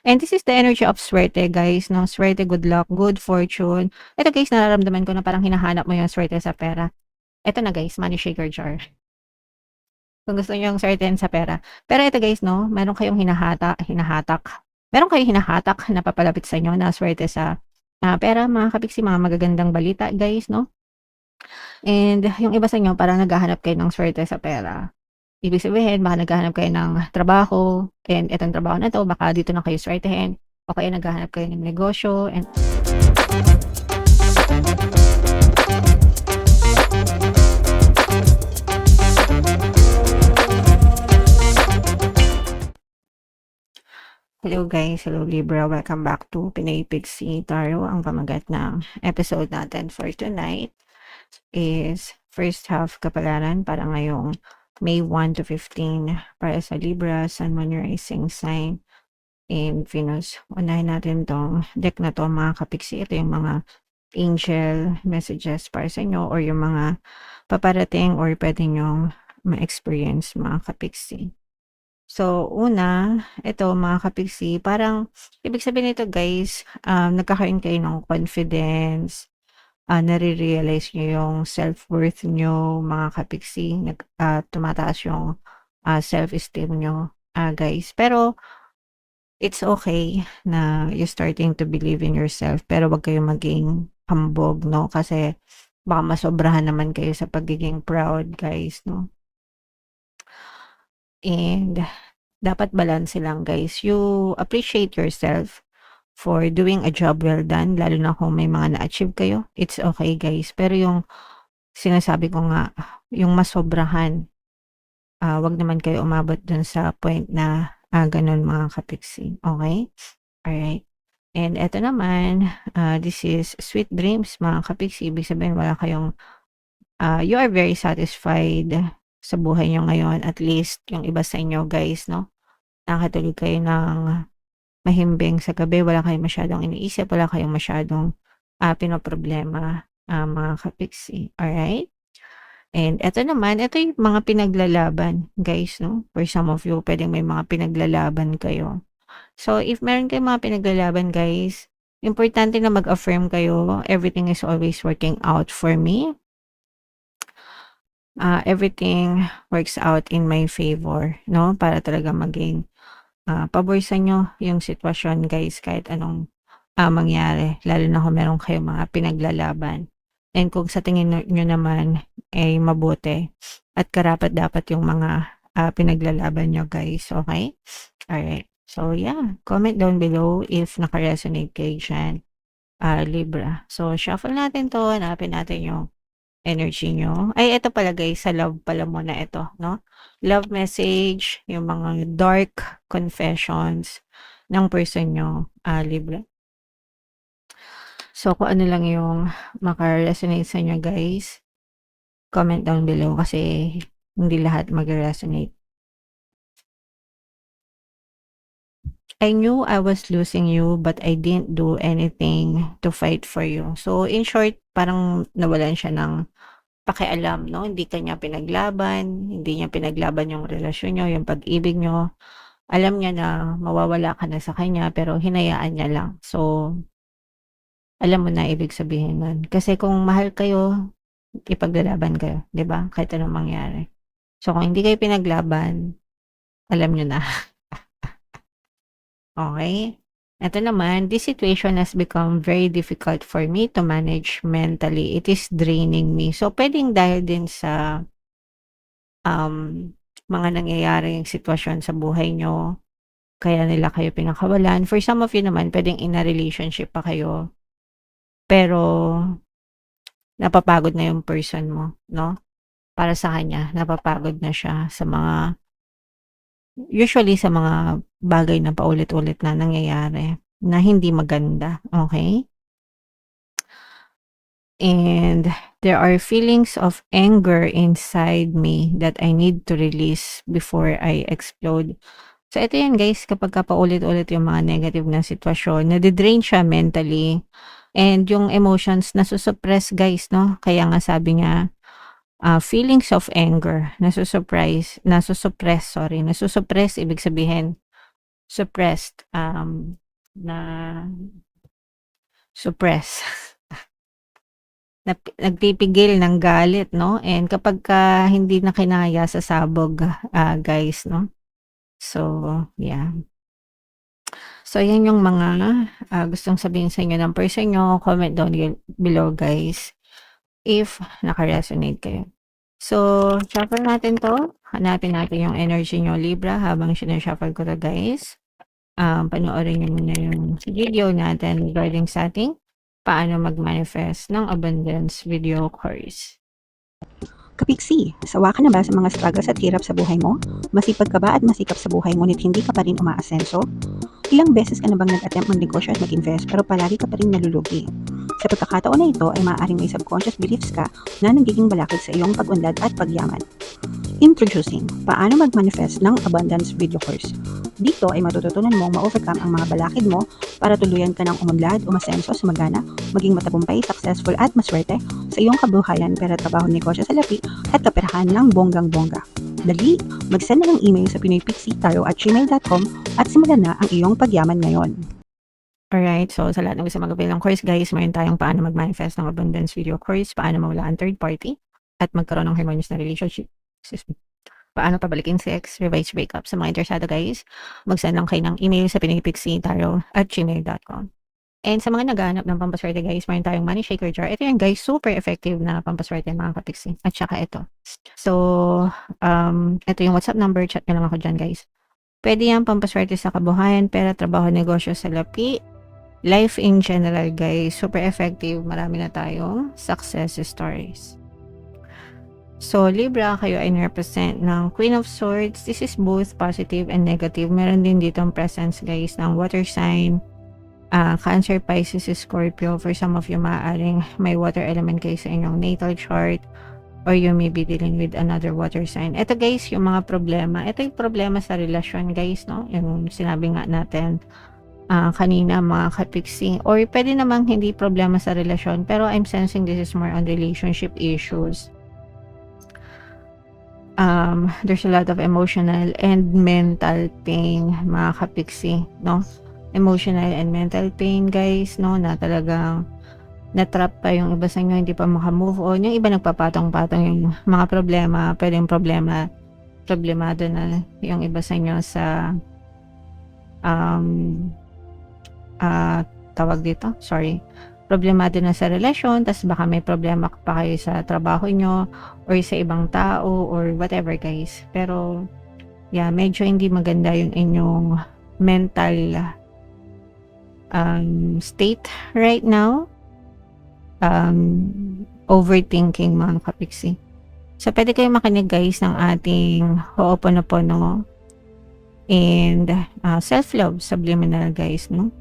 And this is the energy of swerte guys, no? Swerte, good luck, good fortune. Ito guys, nararamdaman ko na parang hinahanap mo yung swerte sa pera. Ito na guys, money shaker jar. Kung gusto niyo yung swerte sa pera. Pero ito guys, no? Meron kayong hinahatak na papalapit sa inyo na swerte sa pera, mga kapiksi, mga magagandang balita guys, no? And yung iba sa inyo parang naghahanap kayo ng swerte sa pera. Ibig sabihin baka naghahanap kayo ng trabaho, and itong trabaho na 'to baka dito na kayo swertehin, o kaya naghahanap kayo ng negosyo and hello guys, hello Libra, welcome back to Pinay Pixie Tarot. Ang pamagat ng episode natin for tonight is first half kapalaran para ngayong May 1 to 15 para sa Libra, Sun, Moon, Rising sign, and Venus. Unahin natin tong deck na to mga kapiksi. Ito yung mga angel messages para sa inyo or yung mga paparating or pwede nyong ma-experience mga kapiksi. So, una, ito mga kapiksi, parang ibig sabihin nito guys, nagkakaroon kayo ng confidence, nare-realize nyo yung self-worth nyo mga kapiksi, tumataas yung self-esteem nyo guys. Pero, it's okay na you're starting to believe in yourself, pero wag kayong maging hambog, no? Kasi baka masobrahan naman kayo sa pagiging proud, guys, no? And dapat balance lang, guys. You appreciate yourself for doing a job well done, lalo na kung may mga na-achieve kayo. It's okay, guys. Pero yung sinasabi ko nga, yung masobrahan, wag naman kayo umabot dun sa point na ganun mga kapiksi. Okay? Alright. And eto naman, this is sweet dreams mga kapiksi. Ibig sabihin wala kayong, you are very satisfied sa buhay nyo ngayon. At least yung iba sa inyo guys, no? Nakakatulog kayo ng mahimbing sa gabi. Wala kayong masyadong iniisip. Wala kayong masyadong pinoproblema mga kapiksi. Alright? And eto naman, ito yung mga pinaglalaban guys, no? For some of you, pwedeng may mga pinaglalaban kayo. So, if meron kayong mga pinaglalaban guys, importante na mag-affirm kayo, everything is always working out for me. Everything works out in my favor, no? Para talaga maging pabor sa nyo yung sitwasyon guys, kahit anong mangyari. Lalo na kung meron kayong mga pinaglalaban. And kung sa tingin nyo naman ay mabuti at karapat dapat yung mga pinaglalaban nyo guys, okay? Alright. So, yeah. Comment down below if naka-resonate kayo dyan, Libra. So, shuffle natin to. Hanapin natin yung energy nyo. Ay, ito pala guys. Sa love pala muna ito, no? Love message, yung mga dark confessions ng person nyo, Libra. So, kung ano lang yung maka-resonate sa inyo guys, comment down below kasi hindi lahat mag-resonate. I knew I was losing you but I didn't do anything to fight for you. So, in short, parang nawalan siya ng pakialam, no? Hindi kanya pinaglaban, hindi niya pinaglaban yung relasyon nyo, yung pag-ibig nyo. Alam niya na mawawala ka na sa kanya pero hinayaan niya lang. So, alam mo na ibig sabihin nun. Kasi kung mahal kayo, ipaglalaban kayo, 'di ba? Kahit anong mangyari. So, kung hindi kayo pinaglaban, alam nyo na. Okay? Ito naman, this situation has become very difficult for me to manage mentally. It is draining me. So, pwedeng dahil din sa mga nangyayaring sitwasyon sa buhay nyo, kaya nila kayo pinakawalan. For some of you naman, pwedeng in a relationship pa kayo, pero napapagod na yung person mo, no? Para sa kanya, napapagod na siya sa mga, usually sa mga bagay na paulit-ulit na nangyayari na hindi maganda, okay? And there are feelings of anger inside me that I need to release before I explode. So, ito yan guys, kapag paulit-ulit yung mga negative na sitwasyon, nadidrain siya mentally. And yung emotions, nasusuppress guys, no? Kaya nga sabi niya, feelings of anger, nasusupress, ibig sabihin, suppressed, na suppress, nagpipigil ng galit 'no, and kapagka hindi na kinaya sasabog, guys 'no. So, yeah. So, yan yung mga, gustong sabihin sa inyo ng person niyo. Comment down below guys, if naka-resonate kayo. So, shuffle natin 'to. Hanapin natin yung energy niyo Libra habang sina-shuffle ko 'to guys. Panoorin niyo muna yung video natin regarding sa ating paano mag-manifest ng abundance video course. Kapiksi, sawa ka na ba sa mga struggles at hirap sa buhay mo? Masipag ka ba at masikap sa buhay ngunit hindi ka pa rin umaasenso? Ilang beses ka na bang nag-attempt mag-negosyo at mag-invest pero palagi ka pa rin nalulugi? Sa pagkakataon na ito ay maaaring may subconscious beliefs ka na nagiging balakid sa iyong pag-unlad at pagyaman. Introducing, paano mag-manifest ng abundance video course. Dito ay matututunan mong ma-overcome ang mga balakid mo para tuluyan ka ng umunlad, umasenso, sumagana, maging matagumpay, successful at maswerte sa iyong kabuhayan, pera, trabaho, negosyo, salapi at kaperahan ng bonggang-bongga. Dali, mag-send na ng email sa pinoypixie@gmail.com at simulan na ang iyong pagyaman ngayon. Alright, so sa lahat ng gusto mag-avail ng course guys, mayroon tayong paano mag-manifest ng abundance video course, paano mawala ang third party, at magkaroon ng harmonious na relationship. Paano pabalikin si ex, revise breakup. Sa mga interesado guys, mag-send lang kayo ng email sa pinoypixie@gmail.com. And sa mga naghahanap ng pampaswerte guys, mayroon tayong money shaker jar. Ito yan guys, super effective na pampaswerte mga kapixie. At saka ito. So, ito yung WhatsApp number, chat nyo lang ako dyan guys. Pwede yan pampaswerte sa kabuhayan, pera, trabaho, negosyo, salapi, life in general guys. Super effective. Marami na tayong success stories. So, Libra, kayo ay represent ng Queen of Swords. This is both positive and negative. Meron din dito ang presence guys ng water sign, Cancer, Pisces, Scorpio. For some of you, maaaring may water element kayo sa inyong natal chart, or you may be dealing with another water sign. Ito guys, yung mga problema. Ito yung problema sa relasyon guys, no? Yung sinabi nga natin kanina mga kapixie. Or pwede namang hindi problema sa relasyon, pero I'm sensing this is more on relationship issues. There's a lot of emotional and mental pain mga kapixie, no? Emotional and mental pain guys, no? Na talagang na-trap pa yung iba sa inyo, hindi pa maka-move on. Yung iba nagpapatong-patong yung mga problema, pwedeng problemado na yung iba sa inyo sa tawag dito, problemado na sa relasyon, tas baka may problema pa kayo sa trabaho nyo or sa ibang tao or whatever guys. Pero yeah, medyo hindi maganda yung inyong mental state right now. Overthinking mga kapixie. So pwede kayo makinig guys ng ating Ho'oponopono and self-love subliminal guys, no?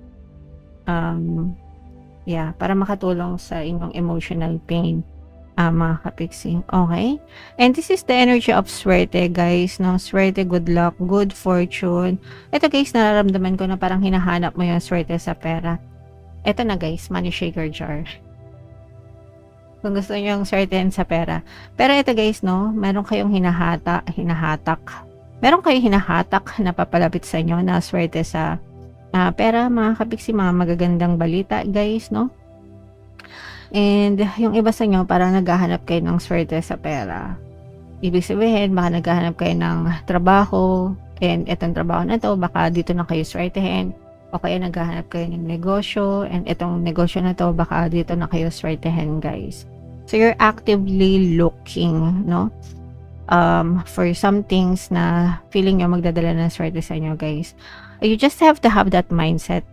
Yeah, para makatulong sa inyong emotional pain, mga kapixie. Okay? And this is the energy of swerte, guys, no? Swerte, good luck, good fortune. Ito, guys, nararamdaman ko na parang hinahanap mo yung swerte sa pera. Ito na, guys, money shaker jar. Kung gusto niyo yung swertein sa pera. Pero ito, guys, no? Meron kayong hinahatak. Meron kayong hinahatak na papalapit sa inyo na swerte sa pera, mga kapixie, mga magagandang balita guys, no? And yung iba sa inyo parang naghahanap kayo ng swerte sa pera. Ibig sabihin, baka naghahanap kayo ng trabaho, and etong trabaho na to baka dito na kayo swertehin, o kaya naghahanap kayo ng negosyo, and etong negosyo na to baka dito na kayo swertehin guys. So you're actively looking, no? For some things na feeling nyo magdadala ng swerte sa inyo guys. You just have to have that mindset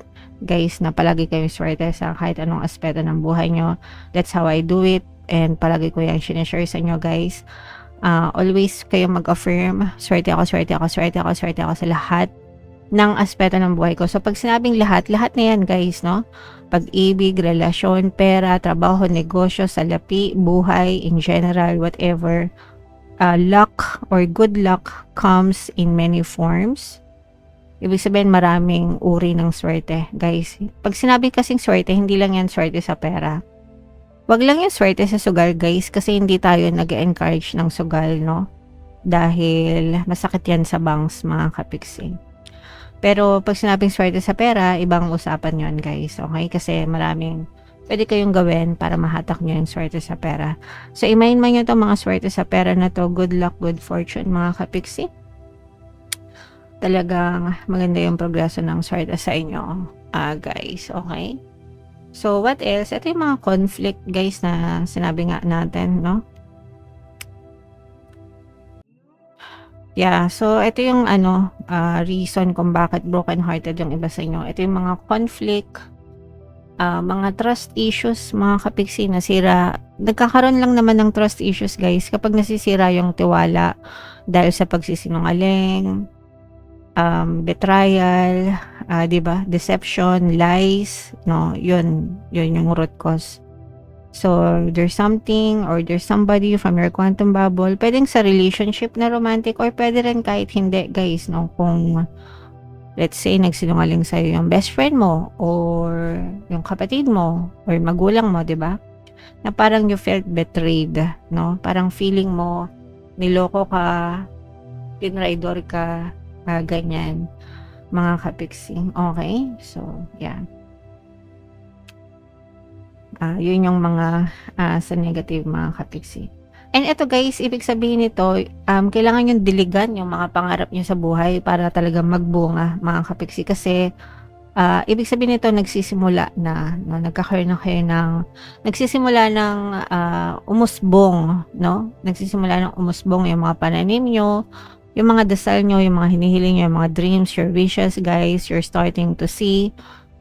guys na palagi kayo swerte sa kahit anong aspeto ng buhay nyo. That's how I do it, and palagi ko yung sinishare sa inyo guys. Always kayo mag-affirm, swerte ako, swerte ako, swerte ako, swerte ako sa lahat ng aspeto ng buhay ko. So pag sinabing lahat na yan guys, no? Pag-ibig, relasyon, pera, trabaho, negosyo, salapi, buhay in general, whatever. Luck or good luck comes in many forms. Ibig sabihin maraming uri ng swerte guys. Pag sinabi kasing swerte, hindi lang yan swerte sa pera. Wag lang yung swerte sa sugal guys, kasi hindi tayo nag-encourage ng sugal, no? Dahil masakit yan sa bangs mga kapixie. Pero pag sinabing swerte sa pera, ibang usapan yon guys, okay? Kasi maraming pwede kayong gawin para mahatak nyo yung swerte sa pera. So, imayin man nyo to mga swerte sa pera na to. Good luck, good fortune mga kapiksi. Talagang maganda yung progreso ng swerte sa inyo, guys, okay? So, what else? Ito yung mga conflict, guys, na sinabi nga natin, no? Yeah, so ito yung reason kung bakit broken-hearted yung iba sa inyo. Ito yung mga conflict, mga trust issues, mga kapiksi, nasira. Nagkakaroon lang naman ng trust issues, guys, kapag nasisira yung tiwala dahil sa pagsisinungaling, betrayal, 'di ba? Deception, lies, no? Yun yung root cause. So, there's something or there's somebody from your quantum bubble, pwedeng sa relationship na romantic or pwede rin kahit hindi, guys, no? Kung, let's say, nagsinungaling sa'yo yung best friend mo or yung kapatid mo or magulang mo, di ba? Na parang you felt betrayed, no? Parang feeling mo, niloko ka, tinraidor ka, ganyan, mga kapiksing. Okay? So, yeah. Yun yung mga sa negative, mga kapiksi. And ito guys, ibig sabihin nito, kailangan yung diligan yung mga pangarap nyo sa buhay para talaga magbunga, mga kapiksi. Kasi ibig sabihin nito, nagsisimula na, no? Nagkakaroon na kayo ng, nagsisimula ng umusbong, no? Nagsisimula ng umusbong yung mga pananim nyo, yung mga dasal nyo, yung mga hinihiling nyo, yung mga dreams, your wishes, guys. You're starting to see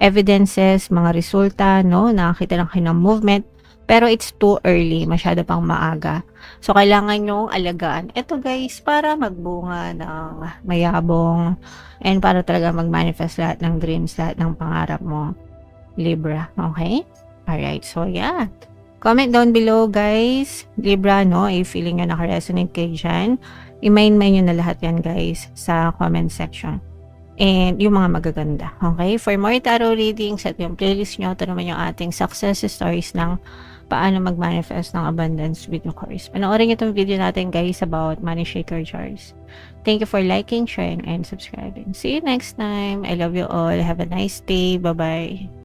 evidences, mga resulta, no? Nakakita lang kayo ng movement. Pero it's too early. Masyado pang maaga. So, kailangan nyong alagaan. Ito guys, para magbunga ng mayabong and para talaga mag-manifest lahat ng dreams, lahat ng pangarap mo. Libra. Okay? Alright. So, yeah. Comment down below, guys. Libra, no? If feeling nyo naka-resonate kayo dyan, i-main nyo na lahat yan, guys, sa comment section. And yung mga magaganda. Okay? For more tarot readings at yung playlist nyo, ito naman yung ating success stories ng paano mag-manifest ng abundance with your course. Panoorin nyo itong video natin, guys, about money shaker jars. Thank you for liking, sharing, and subscribing. See you next time. I love you all. Have a nice day. Bye-bye.